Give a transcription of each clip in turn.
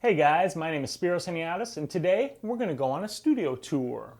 Hey guys, my name is Spiros Heniadis, and today we're going to go on a studio tour.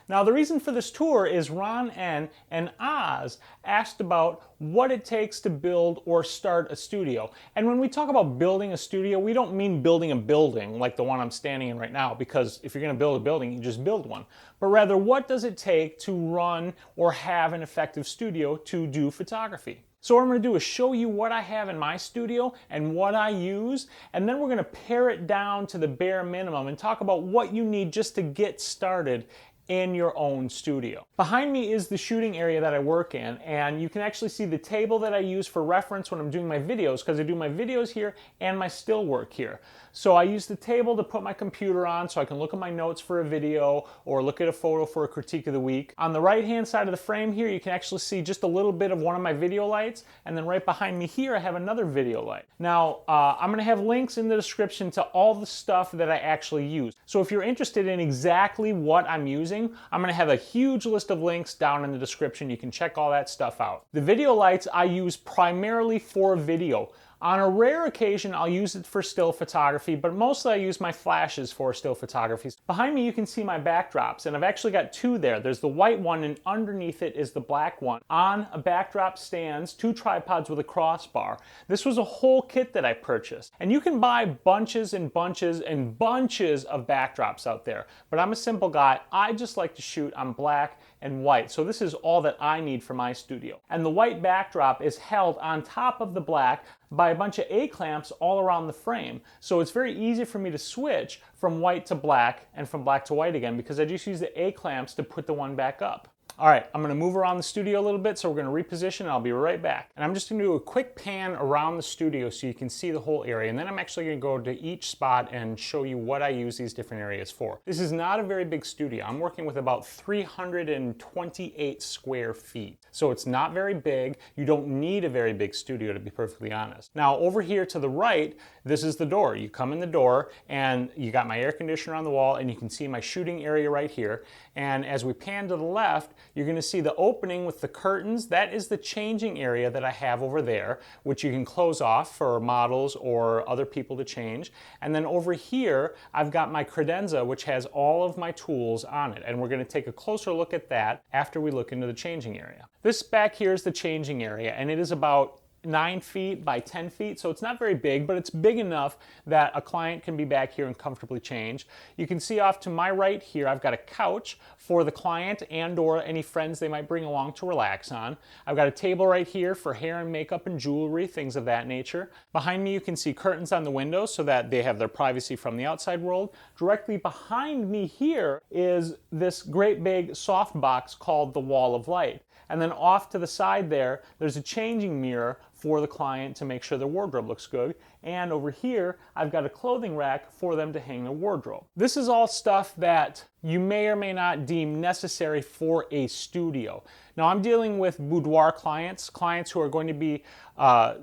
Now the reason for this tour is Ron N. and Oz asked about what it takes to build or start a studio. And when we talk about building a studio, we don't mean building a building like the one I'm standing in right now, because if you're going to build a building, you just build one. But rather, what does it take to run or have an effective studio to do photography? So what I'm going to do is show you what I have in my studio and what I use, and then we're going to pare it down to the bare minimum and talk about what you need just to get started in your own studio. Behind me is the shooting area that I work in, and you can actually see the table that I use for reference when I'm doing my videos, because I do my videos here and my still work here. So I use the table to put my computer on so I can look at my notes for a video or look at a photo for a critique of the week. On the right hand side of the frame here, you can actually see just a little bit of one of my video lights, and then right behind me here I have another video light. Now I'm going to have links in the description to all the stuff that I actually use. So if you're interested in exactly what I'm using, I'm going to have a huge list of links down in the description. You can check all that stuff out. The video lights I use primarily for video. On a rare occasion, I'll use it for still photography, but mostly I use my flashes for still photography. Behind me, you can see my backdrops, and I've actually got two there. There's the white one, and underneath it is the black one. On a backdrop stands two tripods with a crossbar. This was a whole kit that I purchased. And you can buy bunches and bunches and bunches of backdrops out there, but I'm a simple guy. I just like to shoot on black and white. So this is all that I need for my studio. And the white backdrop is held on top of the black by a bunch of A-clamps all around the frame. So it's very easy for me to switch from white to black and from black to white again, because I just use the A-clamps to put the one back up. All right, I'm going to move around the studio a little bit, so we're going to reposition and I'll be right back. And I'm just going to do a quick pan around the studio so you can see the whole area, and then I'm actually going to go to each spot and show you what I use these different areas for. This is not a very big studio. I'm working with about 328 square feet. So it's not very big. You don't need a very big studio, to be perfectly honest. Now over here to the right, this is the door. You come in the door and you got my air conditioner on the wall, and you can see my shooting area right here. And as we pan to the left, you're going to see the opening with the curtains. That is the changing area that I have over there, which you can close off for models or other people to change. And then over here, I've got my credenza, which has all of my tools on it. And we're going to take a closer look at that after we look into the changing area. This back here is the changing area, and it is about 9 feet by 10 feet, so it's not very big, but it's big enough that a client can be back here and comfortably change. You can see off to my right here, I've got a couch for the client and or any friends they might bring along to relax on. I've got a table right here for hair and makeup and jewelry, things of that nature. Behind me you can see curtains on the windows so that they have their privacy from the outside world. Directly behind me here is this great big soft box called the wall of light. And then off to the side there, there's a changing mirror for the client to make sure their wardrobe looks good. And over here, I've got a clothing rack for them to hang their wardrobe. This is all stuff that you may or may not deem necessary for a studio. Now I'm dealing with boudoir clients who are going to be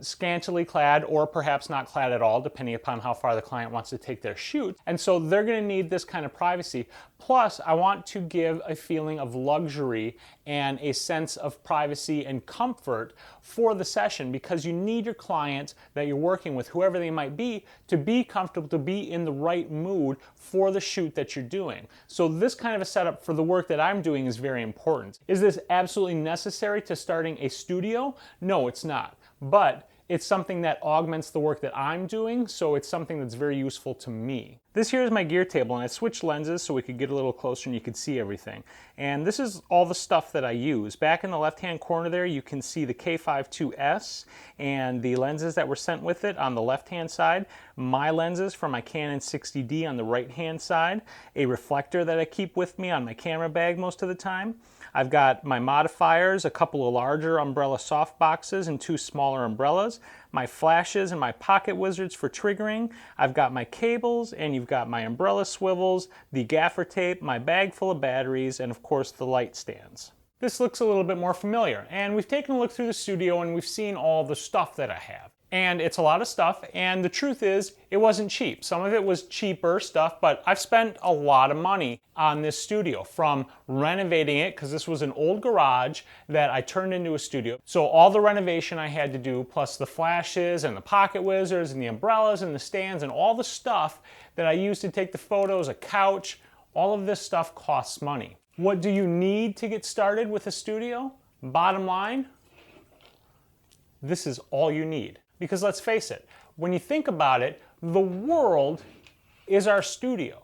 scantily clad or perhaps not clad at all, depending upon how far the client wants to take their shoot. And so they're going to need this kind of privacy. Plus, I want to give a feeling of luxury and a sense of privacy and comfort for the session, because you need your client that you're working with, whoever they might be, to be comfortable, to be in the right mood for the shoot that you're doing. So this kind of a setup for the work that I'm doing is very important. Is this absolutely necessary to starting a studio? No, it's not. But it's something that augments the work that I'm doing, so it's something that's very useful to me. This here is my gear table, and I switched lenses so we could get a little closer and you could see everything. And this is all the stuff that I use. Back in the left-hand corner there, you can see the K5-2S and the lenses that were sent with it on the left-hand side. My lenses for my Canon 60D on the right-hand side. A reflector that I keep with me on my camera bag most of the time. I've got my modifiers, a couple of larger umbrella soft boxes and 2 smaller umbrellas. My flashes and my pocket wizards for triggering. I've got my cables, and you've got my umbrella swivels, the gaffer tape, my bag full of batteries, and of course the light stands. This looks a little bit more familiar, and we've taken a look through the studio and we've seen all the stuff that I have. and it's a lot of stuff, and the truth is it wasn't cheap. Some of it was cheaper stuff, but I've spent a lot of money on this studio, from renovating it, because this was an old garage that I turned into a studio. So all the renovation I had to do, plus the flashes and the pocket wizards and the umbrellas and the stands and all the stuff that I used to take the photos, a couch, all of this stuff costs money. What do you need to get started with a studio? Bottom line, this is all you need. Because let's face it, when you think about it, the world is our studio.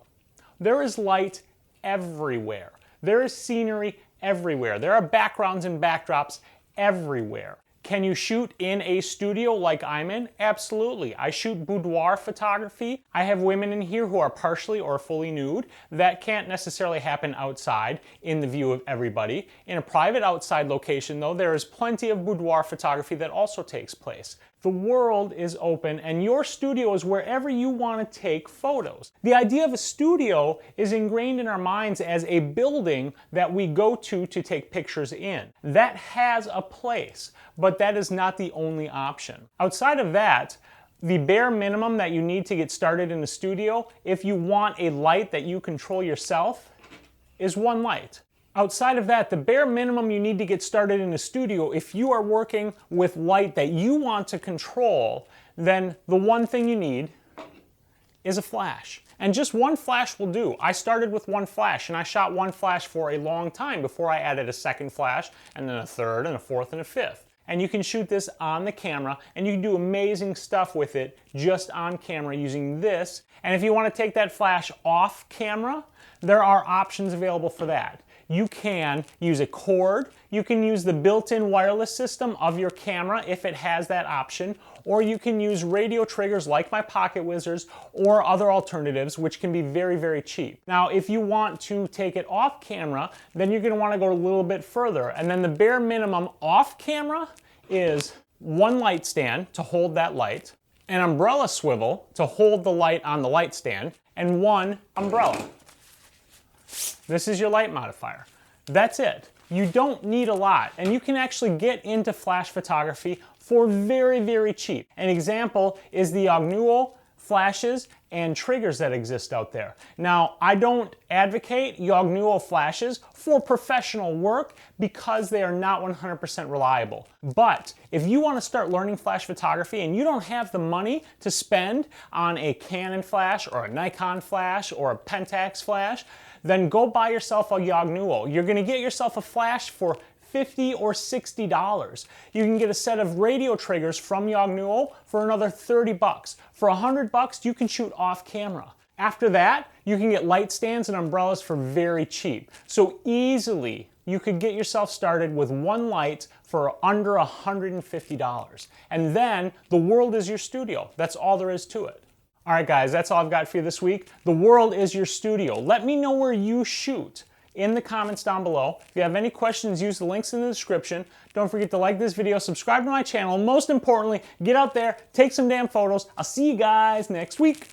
There is light everywhere. There is scenery everywhere. There are backgrounds and backdrops everywhere. Can you shoot in a studio like I'm in? Absolutely. I shoot boudoir photography. I have women in here who are partially or fully nude. That can't necessarily happen outside in the view of everybody. In a private outside location, though, there is plenty of boudoir photography that also takes place. The world is open, and your studio is wherever you want to take photos. The idea of a studio is ingrained in our minds as a building that we go to take pictures in. That has a place, but that is not the only option. Outside of that, the bare minimum that you need to get started in the studio, if you want a light that you control yourself, is one light. Outside of that, the bare minimum you need to get started in a studio, if you are working with light that you want to control, then the one thing you need is a flash. And just one flash will do. I started with one flash, and I shot one flash for a long time before I added a second flash, and then a third, and a fourth, and a fifth. And you can shoot this on the camera, and you can do amazing stuff with it just on camera using this. And if you want to take that flash off camera, there are options available for that. You can use a cord, you can use the built-in wireless system of your camera if it has that option, or you can use radio triggers like my pocket wizards or other alternatives, which can be very, very cheap. Now, if you want to take it off camera, then you're going to want to go a little bit further, and then the bare minimum off camera is one light stand to hold that light, an umbrella swivel to hold the light on the light stand, and one umbrella. This is your light modifier. That's it. You don't need a lot, and you can actually get into flash photography for very, very cheap. An example is the Yongnuo flashes and triggers that exist out there. Now, I don't advocate Yongnuo flashes for professional work because they are not 100% reliable. But if you want to start learning flash photography and you don't have the money to spend on a Canon flash or a Nikon flash or a Pentax flash, then go buy yourself a Yongnuo. You're going to get yourself a flash for $50 or $60. You can get a set of radio triggers from Yongnuo for another $30. For $100, you can shoot off camera. After that, you can get light stands and umbrellas for very cheap. So easily, you could get yourself started with one light for under $150. And then the world is your studio. That's all there is to it. All right, guys, that's all I've got for you this week. The world is your studio. Let me know where you shoot in the comments down below. If you have any questions, use the links in the description. Don't forget to like this video, subscribe to my channel, and most importantly, get out there, take some damn photos. I'll see you guys next week.